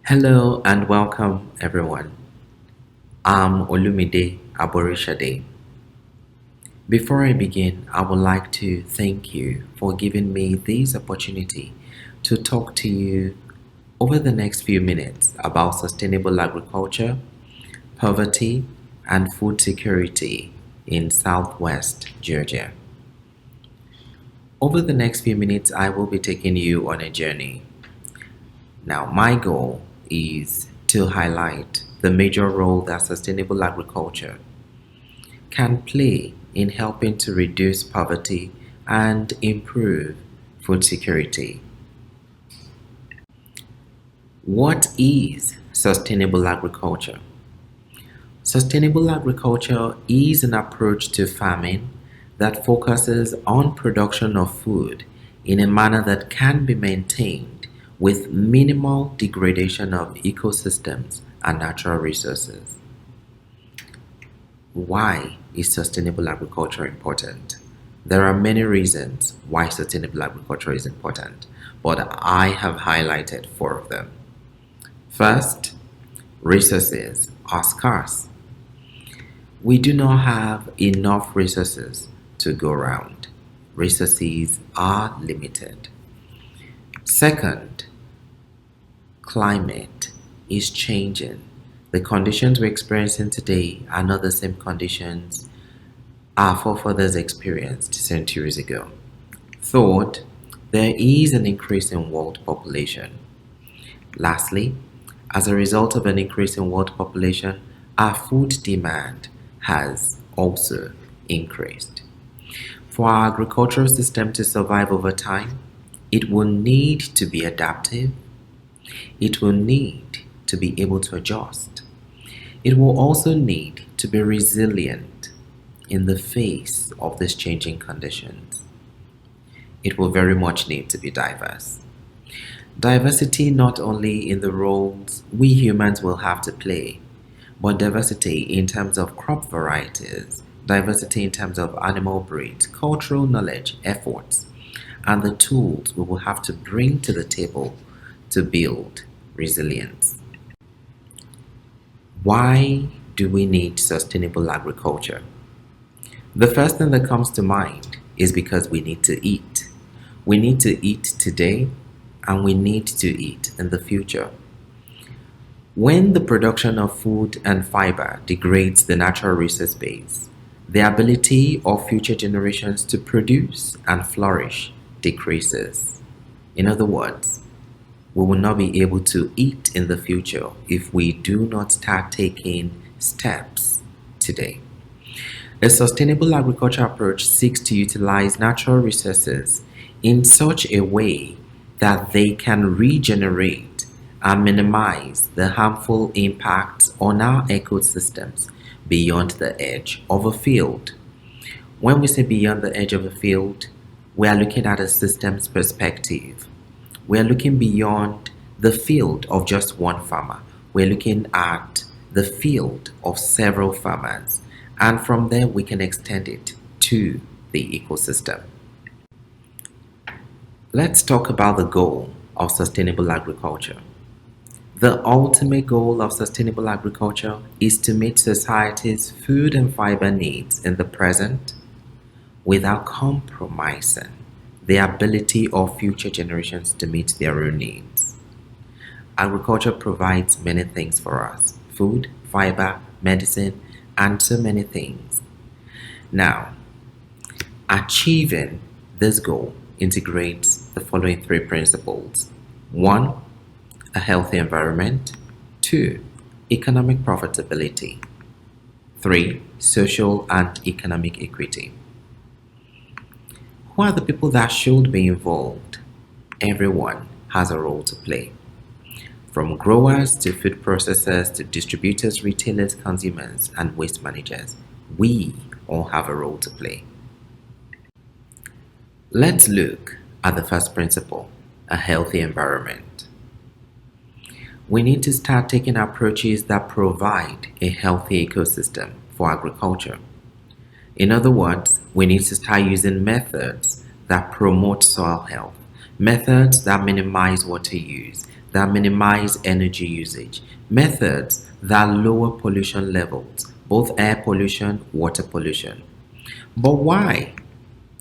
Hello and welcome everyone. I'm Olumide Aborisade. Before I begin, I would like to thank you for giving me this opportunity to talk to you over the next few minutes about sustainable agriculture, poverty, and food security in Southwest Georgia. Over the next few minutes, I will be taking you on a journey. Now, my goal is to highlight the major role that sustainable agriculture can play in helping to reduce poverty and improve food security. What is sustainable agriculture? Sustainable agriculture is an approach to farming that focuses on production of food in a manner that can be maintained with minimal degradation of ecosystems and natural resources. Why is sustainable agriculture important? There are many reasons why sustainable agriculture is important, but I have highlighted four of them. First, resources are scarce. We do not have enough resources to go around. Resources are limited. Second, climate is changing. The conditions we're experiencing today are not the same conditions our forefathers experienced centuries ago. Third, there is an increase in world population. Lastly, as a result of an increase in world population, our food demand has also increased. For our agricultural system to survive over time, it will need to be adaptive. It will need to be able to adjust. It will also need to be resilient in the face of these changing conditions. It will very much need to be diverse. Diversity not only in the roles we humans will have to play, but diversity in terms of crop varieties, diversity in terms of animal breeds, cultural knowledge, efforts, and the tools we will have to bring to the table to build resilience. Why do we need sustainable agriculture? The first thing that comes to mind is because we need to eat. We need to eat today and we need to eat in the future. When the production of food and fiber degrades the natural resource base, the ability of future generations to produce and flourish decreases. In other words, we will not be able to eat in the future if we do not start taking steps today. A sustainable agriculture approach seeks to utilize natural resources in such a way that they can regenerate and minimize the harmful impacts on our ecosystems beyond the edge of a field. When we say beyond the edge of a field, we are looking at a systems perspective. We are looking beyond the field of just one farmer. We're looking at the field of several farmers, and from there we can extend it to the ecosystem. Let's talk about the goal of sustainable agriculture. The ultimate goal of sustainable agriculture is to meet society's food and fiber needs in the present without compromising the ability of future generations to meet their own needs. Agriculture provides many things for us: food, fiber, medicine, and so many things. Now, achieving this goal integrates the following three principles. One, a healthy environment. Two, economic profitability. Three, social and economic equity. Who are the people that should be involved? Everyone has a role to play. From growers to food processors to distributors, retailers, consumers, and waste managers, we all have a role to play. Let's look at the first principle, a healthy environment. We need to start taking approaches that provide a healthy ecosystem for agriculture. In other words, we need to start using methods that promote soil health, methods that minimize water use, that minimize energy usage, methods that lower pollution levels, both air pollution, water pollution. But why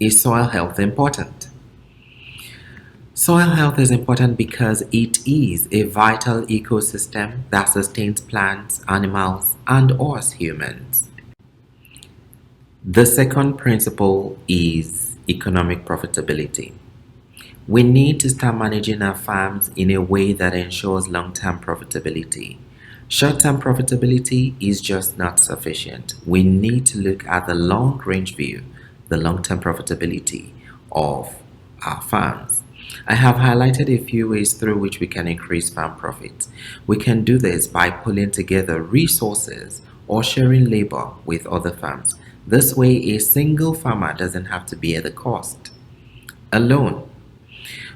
is soil health important? Soil health is important because it is a vital ecosystem that sustains plants, animals, and us humans. The second principle is economic profitability. We need to start managing our farms in a way that ensures long-term profitability. Short-term profitability is just not sufficient. We need to look at the long-range view, the long-term profitability of our farms. I have highlighted a few ways through which we can increase farm profits. We can do this by pulling together resources or sharing labor with other farms. This way, a single farmer doesn't have to bear the cost alone.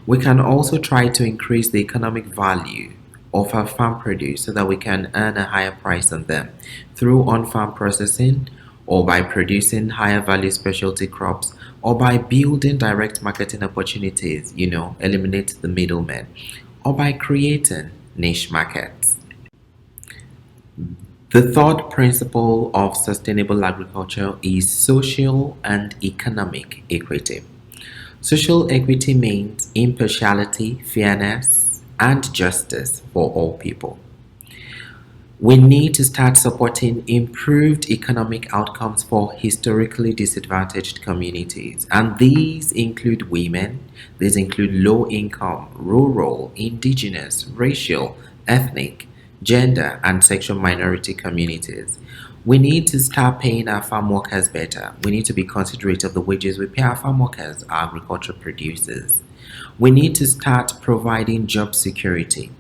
We can also try to increase the economic value of our farm produce so that we can earn a higher price on them through on-farm processing, or by producing higher value specialty crops, or by building direct marketing opportunities, eliminate the middlemen, or by creating niche markets. The third principle of sustainable agriculture is social and economic equity. Social equity means impartiality, fairness, and justice for all people. We need to start supporting improved economic outcomes for historically disadvantaged communities, and these include women, these include low income, rural, indigenous, racial, ethnic, gender, and sexual minority communities. We need to start paying our farm workers better. We need to be considerate of the wages we pay our farm workers, our agricultural producers. We need to start providing job security.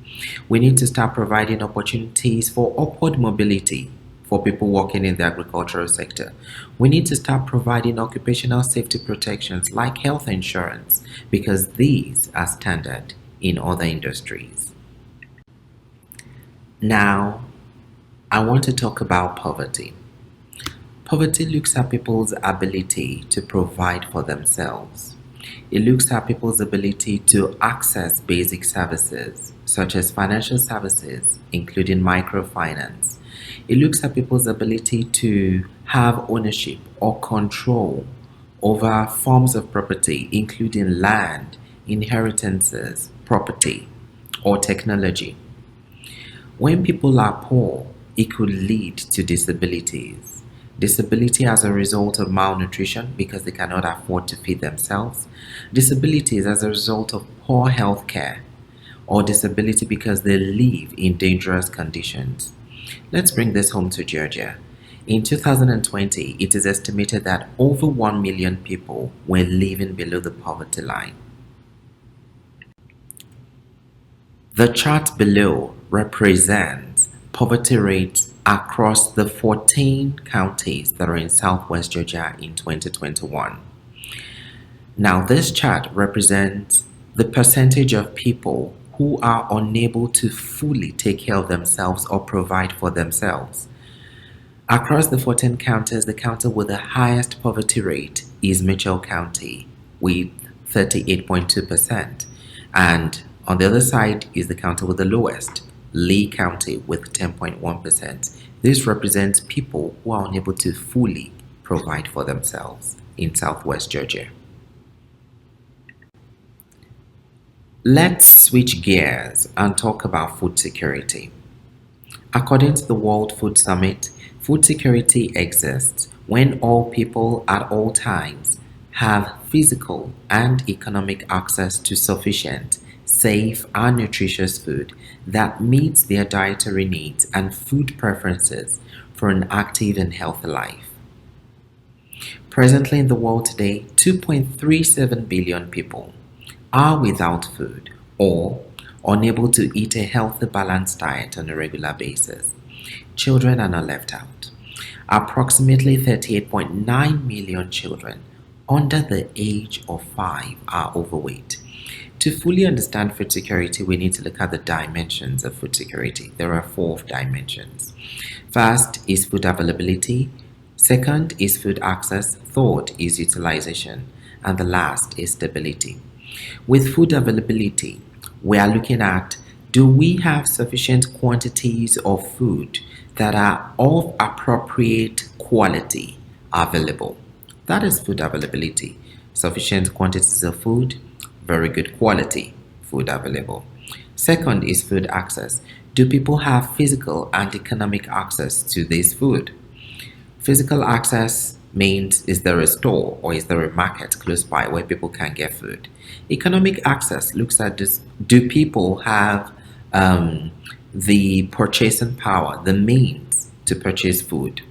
We need to start providing opportunities for upward mobility for people working in the agricultural sector. We need to start providing occupational safety protections like health insurance, because these are standard in other industries. Now, I want to talk about poverty. Poverty looks at people's ability to provide for themselves. It looks at people's ability to access basic services, such as financial services, including microfinance. It looks at people's ability to have ownership or control over forms of property, including land, inheritances, property, or technology. When people are poor, it could lead to disabilities. Disability as a result of malnutrition because they cannot afford to feed themselves. Disabilities as a result of poor health care, or disability because they live in dangerous conditions. Let's bring this home to Georgia. In 2020, it is estimated that over 1 million people were living below the poverty line. The chart below represents poverty rates across the 14 counties that are in Southwest Georgia in 2021. Now, this chart represents the percentage of people who are unable to fully take care of themselves or provide for themselves. Across the 14 counties, the county with the highest poverty rate is Mitchell County with 38.2%. And on the other side is the county with the lowest, Lee County, with 10.1%. This represents people who are unable to fully provide for themselves in Southwest Georgia. Let's switch gears and talk about food security. According to the World Food Summit, food security exists when all people at all times have physical and economic access to sufficient, safe, and nutritious food that meets their dietary needs and food preferences for an active and healthy life. Presently in the world today, 2.37 billion people are without food or unable to eat a healthy, balanced diet on a regular basis. Children are not left out. Approximately 38.9 million children under the age of 5 are overweight. To fully understand food security, we need to look at the dimensions of food security. There are 4 dimensions. First is food availability. Second is food access. Third is utilization. And the last is stability. With food availability, we are looking at Do we have sufficient quantities of food that are of appropriate quality available? That is food availability. Sufficient quantities of food, very good quality food available. Second is food access. Do people have physical and economic access to this food? Physical access means, is there a store or is there a market close by where people can get food? Economic access looks at this: do people have the purchasing power, the means to purchase food?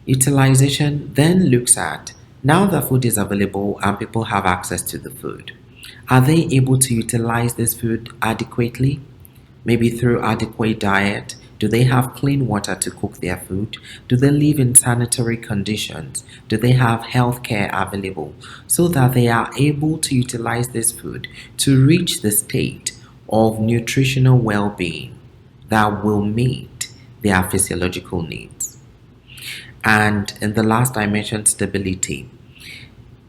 Utilization then looks at, now that food is available and people have access to the food, are they able to utilize this food adequately? Maybe through adequate diet. Do they have clean water to cook their food? Do they live in sanitary conditions? Do they have health care available so that they are able to utilize this food to reach the state of nutritional well-being that will meet their physiological needs? And in the last dimension, stability,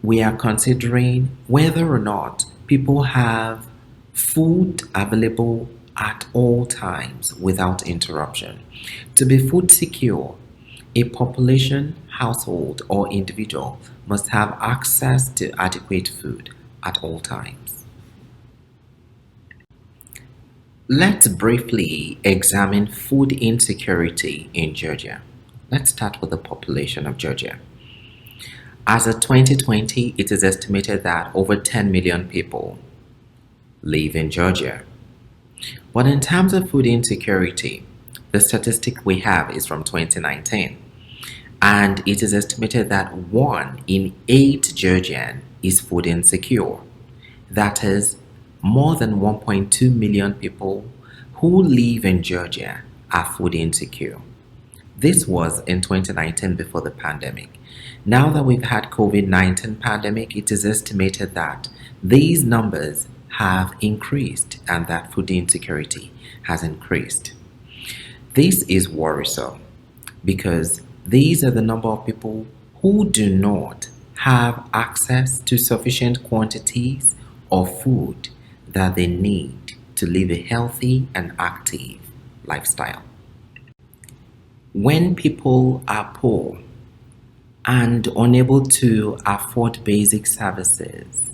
we are considering whether or not people have food available at all times without interruption. To be food secure, a population, household, or individual must have access to adequate food at all times. Let's briefly examine food insecurity in Georgia. Let's start with the population of Georgia. As of 2020, it is estimated that over 10 million people live in Georgia. But in terms of food insecurity, the statistic we have is from 2019, and it is estimated that 1 in 8 Georgian is food insecure. That is, more than 1.2 million people who live in Georgia are food insecure. This was in 2019 before the pandemic. Now that we've had COVID-19 pandemic, it is estimated that these numbers have increased and that food insecurity has increased. This is worrisome because these are the number of people who do not have access to sufficient quantities of food that they need to live a healthy and active lifestyle. When people are poor and unable to afford basic services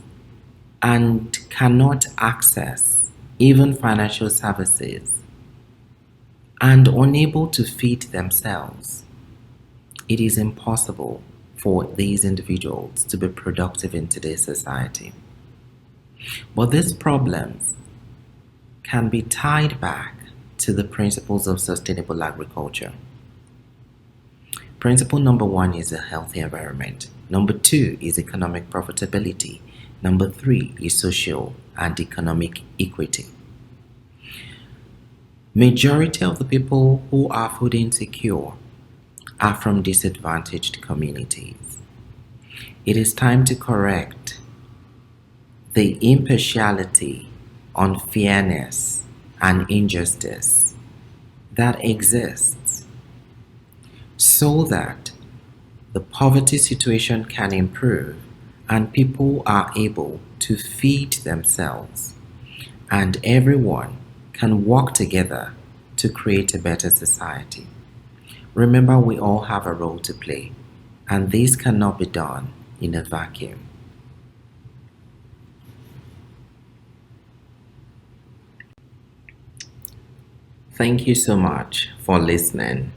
and cannot access even financial services and unable to feed themselves, it is impossible for these individuals to be productive in today's society. But these problems can be tied back to the principles of sustainable agriculture. Principle number 1 is a healthy environment. Number 2 is economic profitability. Number 3 is social and economic equity. Majority of the people who are food insecure are from disadvantaged communities. It is time to correct the impartiality, unfairness, and injustice that exists so that the poverty situation can improve and people are able to feed themselves and everyone can work together to create a better society. Remember, we all have a role to play, and this cannot be done in a vacuum. Thank you so much for listening.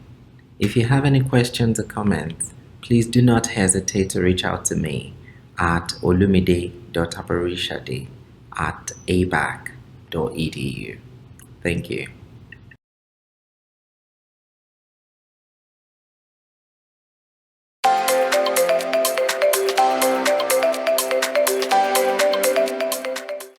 If you have any questions or comments, please do not hesitate to reach out to me at olumide.aborisade@abac.edu. Thank you.